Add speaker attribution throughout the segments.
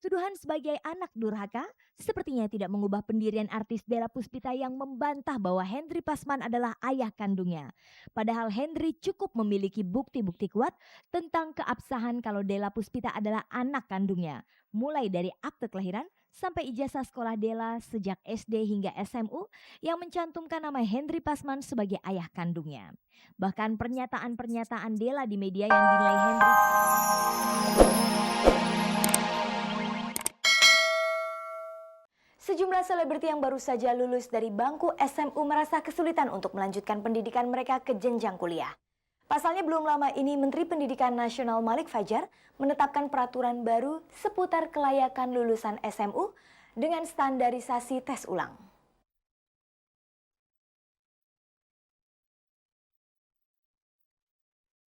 Speaker 1: Tuduhan sebagai anak durhaka sepertinya tidak mengubah pendirian artis Della Puspita yang membantah bahwa Henry Pasman adalah ayah kandungnya. Padahal Henry cukup memiliki bukti-bukti kuat tentang keabsahan kalau Della Puspita adalah anak kandungnya. Mulai dari akte kelahiran sampai ijazah sekolah Della sejak SD hingga SMU yang mencantumkan nama Henry Pasman sebagai ayah kandungnya. Bahkan pernyataan-pernyataan Della di media yang dinilai Henry Sejumlah selebriti yang baru saja lulus dari bangku SMU merasa kesulitan untuk melanjutkan pendidikan mereka ke jenjang kuliah. Pasalnya belum lama ini Menteri Pendidikan Nasional Malik Fajar menetapkan peraturan baru seputar kelayakan lulusan SMU dengan standarisasi tes ulang.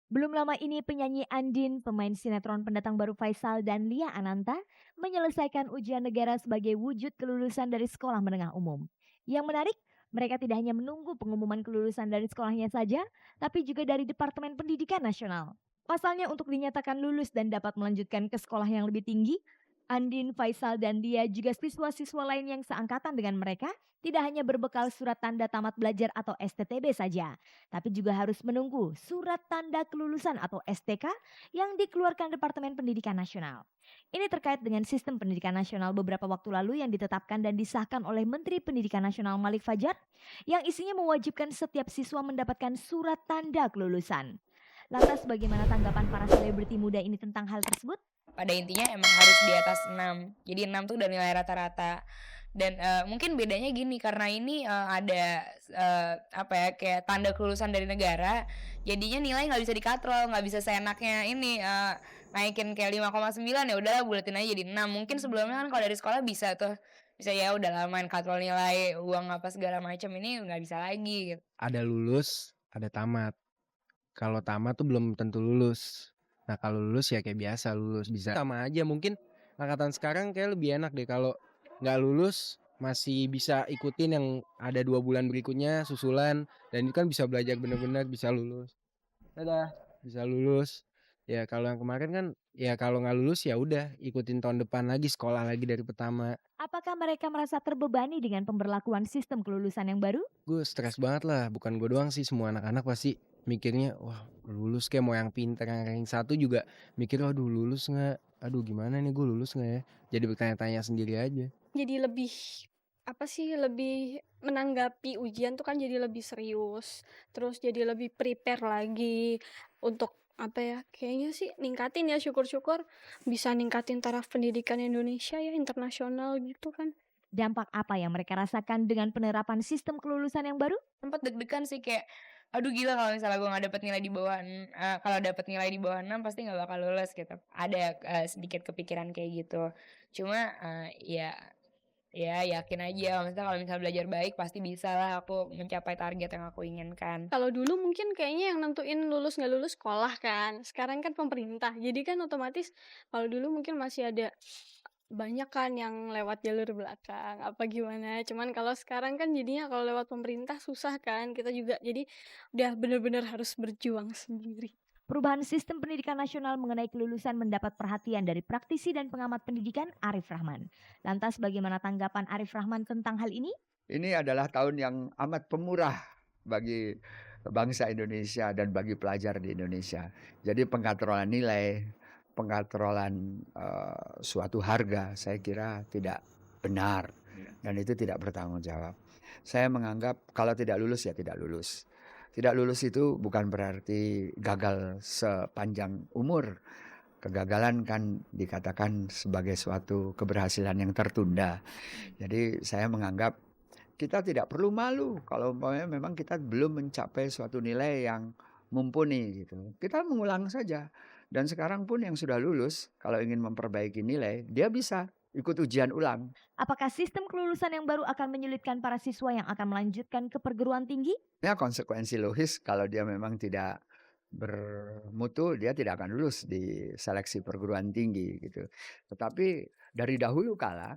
Speaker 1: Belum lama ini penyanyi Andin, pemain sinetron pendatang baru Faisal dan Lia Ananta menyelesaikan ujian negara sebagai wujud kelulusan dari sekolah menengah umum. Yang menarik, mereka tidak hanya menunggu pengumuman kelulusan dari sekolahnya saja, tapi juga dari Departemen Pendidikan Nasional. Pasalnya untuk dinyatakan lulus dan dapat melanjutkan ke sekolah yang lebih tinggi, Andin, Faisal, dan Lia juga siswa-siswa lain yang seangkatan dengan mereka tidak hanya berbekal surat tanda tamat belajar atau STTB saja, tapi juga harus menunggu surat tanda kelulusan atau STK yang dikeluarkan Departemen Pendidikan Nasional. Ini terkait dengan sistem pendidikan nasional beberapa waktu lalu yang ditetapkan dan disahkan oleh Menteri Pendidikan Nasional Malik Fajar yang isinya mewajibkan setiap siswa mendapatkan surat tanda kelulusan. Lantas bagaimana tanggapan para selebriti muda ini tentang hal tersebut?
Speaker 2: Pada intinya emang harus di atas 6. Jadi 6 tuh udah nilai rata-rata. Dan mungkin bedanya gini, karena ini ada apa ya, kayak tanda kelulusan dari negara, jadinya nilai nggak bisa dikatrol, nggak bisa seenaknya ini naikin kayak 5,9, ya udahlah buletin aja jadi 6. Mungkin sebelumnya kan kalau dari sekolah bisa tuh, bisa ya udahlah main katrol nilai, uang apa segala macam, ini nggak bisa lagi gitu.
Speaker 3: Ada lulus, ada tamat. Kalau tamat tuh belum tentu lulus. Nah kalau lulus ya kayak biasa lulus bisa. Sama aja mungkin angkatan sekarang kayak lebih enak deh kalau nggak lulus masih bisa ikutin yang ada 2 bulan berikutnya susulan dan itu kan bisa belajar bener-bener bisa lulus. Dadah, bisa lulus. Ya kalau yang kemarin kan ya kalau nggak lulus ya udah ikutin tahun depan lagi sekolah lagi dari pertama.
Speaker 1: Apakah mereka merasa terbebani dengan pemberlakuan sistem kelulusan yang baru?
Speaker 3: Gue stres banget lah, bukan gue doang sih, semua anak-anak pasti mikirnya, wah lulus kayak mau yang pinter, yang ranking 1 juga mikir, waduh lulus nggak? Aduh gimana nih gue lulus nggak ya? Jadi bertanya-tanya sendiri aja.
Speaker 4: Jadi lebih apa sih, lebih menanggapi ujian tuh kan jadi lebih serius, terus jadi lebih prepare lagi untuk apa ya, kayaknya sih ningkatin ya, syukur-syukur bisa ningkatin taraf pendidikan Indonesia ya, internasional gitu kan.
Speaker 1: Dampak apa yang mereka rasakan dengan penerapan sistem kelulusan yang baru?
Speaker 2: Sempet deg-degan sih kayak, aduh gila kalau misalnya gue nggak dapet nilai di bawah kalau dapet nilai di bawah 6 pasti nggak bakal lulus gitu. Ada sedikit kepikiran kayak gitu. Cuma ya yakin aja, maksudnya kalau misalnya belajar baik pasti bisa lah aku mencapai target yang aku inginkan.
Speaker 4: Kalau dulu mungkin kayaknya yang nentuin lulus nggak lulus sekolah kan, sekarang kan pemerintah. Jadi kan otomatis kalau dulu mungkin masih ada banyak kan yang lewat jalur belakang, apa gimana. Cuman kalau sekarang kan jadinya kalau lewat pemerintah susah kan, kita juga jadi udah bener-bener harus berjuang sendiri.
Speaker 1: Perubahan sistem pendidikan nasional mengenai kelulusan mendapat perhatian dari praktisi dan pengamat pendidikan Arif Rahman. Lantas bagaimana tanggapan Arif Rahman tentang hal ini?
Speaker 5: Ini adalah tahun yang amat pemurah bagi bangsa Indonesia dan bagi pelajar di Indonesia. Jadi pengatrolan nilai, pengatrolan suatu harga saya kira tidak benar dan itu tidak bertanggung jawab. Saya menganggap kalau tidak lulus ya tidak lulus. Tidak lulus itu bukan berarti gagal sepanjang umur. Kegagalan kan dikatakan sebagai suatu keberhasilan yang tertunda. Jadi saya menganggap kita tidak perlu malu kalau umpamanya memang kita belum mencapai suatu nilai yang mumpuni gitu. Kita mengulang saja. Dan sekarang pun yang sudah lulus kalau ingin memperbaiki nilai, dia bisa ikut ujian ulang.
Speaker 1: Apakah sistem kelulusan yang baru akan menyulitkan para siswa yang akan melanjutkan ke perguruan tinggi?
Speaker 5: Ya konsekuensi logis kalau dia memang tidak bermutu, dia tidak akan lulus di seleksi perguruan tinggi gitu. Tetapi dari dahulu kala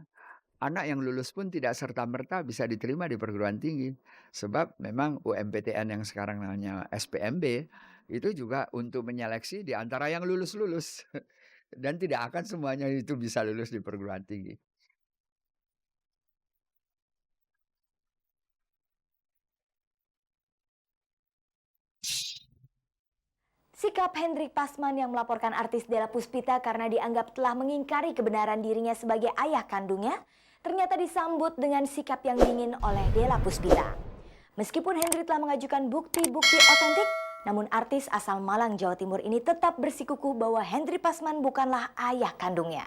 Speaker 5: anak yang lulus pun tidak serta-merta bisa diterima di perguruan tinggi. Sebab memang UMPTN yang sekarang namanya SPMB itu juga untuk menyeleksi di antara yang lulus-lulus. dan tidak akan semuanya itu bisa lulus di perguruan tinggi.
Speaker 6: Sikap Hendrik Pasman yang melaporkan artis Della Puspita karena dianggap telah mengingkari kebenaran dirinya sebagai ayah kandungnya, ternyata disambut dengan sikap yang dingin oleh Della Puspita. Meskipun Hendrik telah mengajukan bukti-bukti otentik, namun artis asal Malang, Jawa Timur ini tetap bersikukuh bahwa Hendrik Pasman bukanlah ayah kandungnya.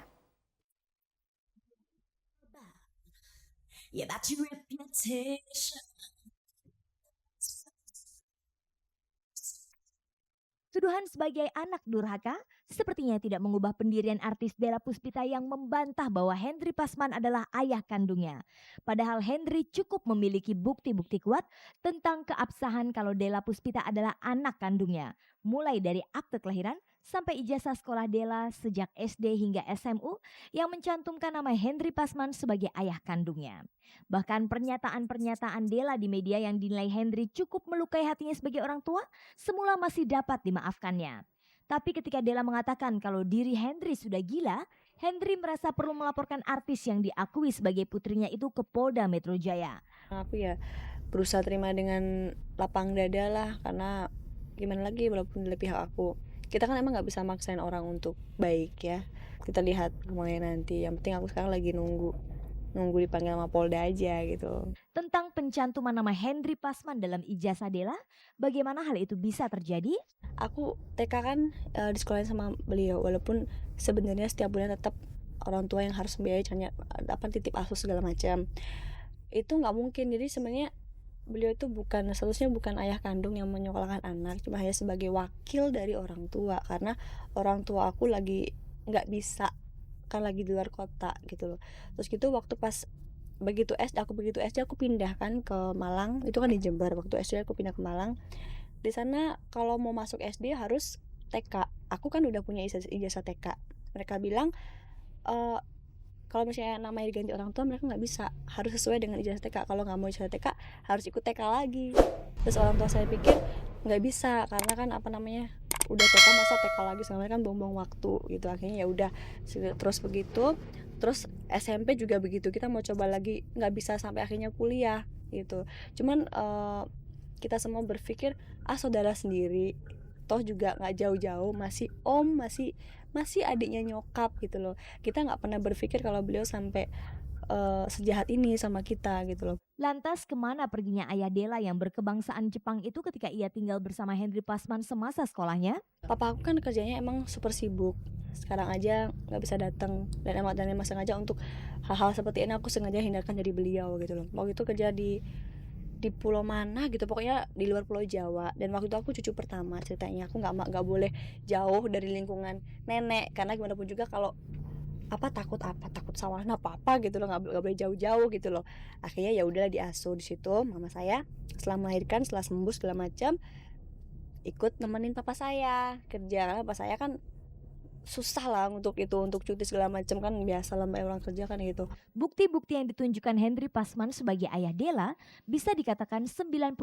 Speaker 1: Tuduhan sebagai anak durhaka sepertinya tidak mengubah pendirian artis Della Puspita yang membantah bahwa Hendrik Pasman adalah ayah kandungnya. Padahal Hendrik cukup memiliki bukti-bukti kuat tentang keabsahan kalau Della Puspita adalah anak kandungnya. Mulai dari akte kelahiran sampai ijazah sekolah Della sejak SD hingga SMU yang mencantumkan nama Hendrik Pasman sebagai ayah kandungnya. Bahkan pernyataan-pernyataan Della di media yang dinilai Hendrik cukup melukai hatinya sebagai orang tua semula masih dapat dimaafkannya. Tapi ketika Della mengatakan kalau diri Hendrik sudah gila, Hendrik merasa perlu melaporkan artis yang diakui sebagai putrinya itu ke Polda Metro Jaya.
Speaker 7: Aku ya berusaha terima dengan lapang dada lah, karena gimana lagi walaupun dari pihak aku. Kita kan emang gak bisa maksain orang untuk baik ya. Kita lihat kemana nanti. Yang penting aku sekarang lagi nunggu dipanggil sama Polda aja gitu.
Speaker 1: Tentang pencantuman nama Hendrik Pasman dalam ijazah Della, bagaimana hal itu bisa terjadi?
Speaker 7: Aku TK kan disekolahin sama beliau, walaupun sebenarnya setiap bulan tetap orang tua yang harus membiayai titip asuh segala macam. Itu nggak mungkin. Jadi sebenarnya beliau itu seharusnya bukan ayah kandung yang menyekolahkan anak, cuma hanya sebagai wakil dari orang tua, karena orang tua aku lagi nggak bisa, kan lagi di luar kota gitu loh. Terus gitu waktu pas begitu SD aku pindah kan ke Malang, itu kan di Jember. Waktu SD aku pindah ke Malang. Di sana kalau mau masuk SD harus TK. Aku kan udah punya ijazah TK. Mereka bilang kalau misalnya namanya diganti orang tua, mereka nggak bisa, harus sesuai dengan ijazah TK. Kalau nggak mau ijazah TK harus ikut TK lagi. Terus orang tua saya pikir nggak bisa, karena kan udah TK masa TK lagi, soalnya kan buang-buang waktu gitu. Akhirnya ya udah terus begitu. Terus SMP juga begitu, kita mau coba lagi nggak bisa, sampai akhirnya kuliah gitu. Cuman kita semua berpikir saudara sendiri, toh juga nggak jauh-jauh, masih om, masih adiknya nyokap gitu loh. Kita nggak pernah berpikir kalau beliau sampai sejahat ini sama kita gitu loh.
Speaker 1: Lantas kemana perginya ayah Della yang berkebangsaan Jepang itu ketika ia tinggal bersama Hendrik Pasman semasa sekolahnya?
Speaker 7: Papa aku kan kerjanya emang super sibuk. Sekarang aja nggak bisa datang, dan emang sengaja untuk hal-hal seperti ini aku sengaja hindarkan dari beliau gitu loh. Waktu itu kerja di pulau mana gitu, pokoknya di luar Pulau Jawa, dan waktu itu aku cucu pertama ceritanya. Aku nggak boleh jauh dari lingkungan nenek, karena gimana pun juga kalau takut sawahan apa gitu loh, nggak boleh jauh-jauh gitu loh. Akhirnya ya udahlah diasuh di situ. Mama saya setelah melahirkan, setelah sembuh segala macam, ikut nemenin papa saya kerja, karena papa saya kan susah lah untuk cuti segala macam, kan biasa lah orang kerja kan gitu.
Speaker 1: Bukti-bukti yang ditunjukkan Hendrik Pasman sebagai ayah Della bisa dikatakan 90%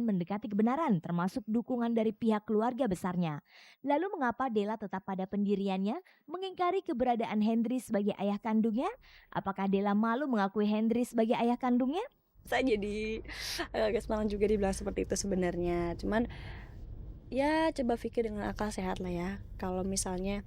Speaker 1: mendekati kebenaran, termasuk dukungan dari pihak keluarga besarnya. Lalu mengapa Della tetap pada pendiriannya mengingkari keberadaan Hendrik sebagai ayah kandungnya? Apakah Della malu mengakui Hendrik sebagai ayah kandungnya?
Speaker 7: Saya jadi agak semalam juga dibilang seperti itu sebenarnya. Cuman ya coba pikir dengan akal sehat lah ya. Kalau misalnya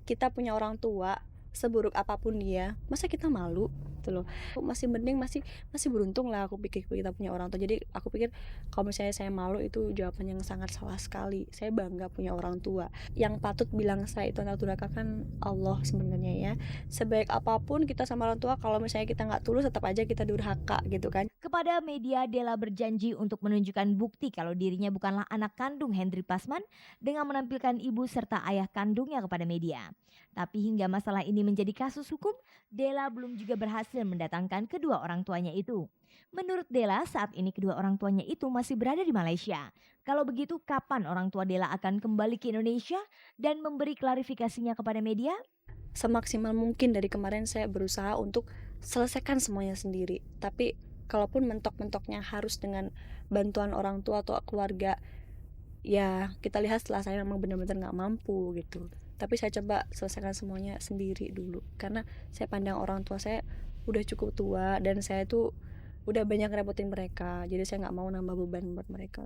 Speaker 7: kita punya orang tua, seburuk apapun dia, masa kita malu gitu loh. Masih mending, masih beruntung lah aku pikir kita punya orang tua. Jadi aku pikir kalau misalnya saya malu, itu jawaban yang sangat salah sekali. Saya bangga punya orang tua. Yang patut bilang saya itu anak durhaka kan Allah sebenarnya ya. Sebaik apapun kita sama orang tua, kalau misalnya kita nggak tulus, tetap aja kita durhaka gitu kan.
Speaker 1: Kepada media, Della berjanji untuk menunjukkan bukti kalau dirinya bukanlah anak kandung Hendrik Pasman dengan menampilkan ibu serta ayah kandungnya kepada media. Tapi hingga masalah ini menjadi kasus hukum, Della belum juga berhasil mendatangkan kedua orang tuanya itu. Menurut Della, saat ini kedua orang tuanya itu masih berada di Malaysia. Kalau begitu, kapan orang tua Della akan kembali ke Indonesia dan memberi klarifikasinya kepada media?
Speaker 7: Semaksimal mungkin dari kemarin saya berusaha untuk selesaikan semuanya sendiri. Tapi kalaupun mentok-mentoknya harus dengan bantuan orang tua atau keluarga, ya kita lihat setelah saya memang benar-benar nggak mampu gitu. tapi saya coba selesaikan semuanya sendiri dulu karena saya pandang orang tua saya udah cukup tua dan saya tuh udah banyak repotin mereka, jadi saya nggak mau nambah beban buat mereka.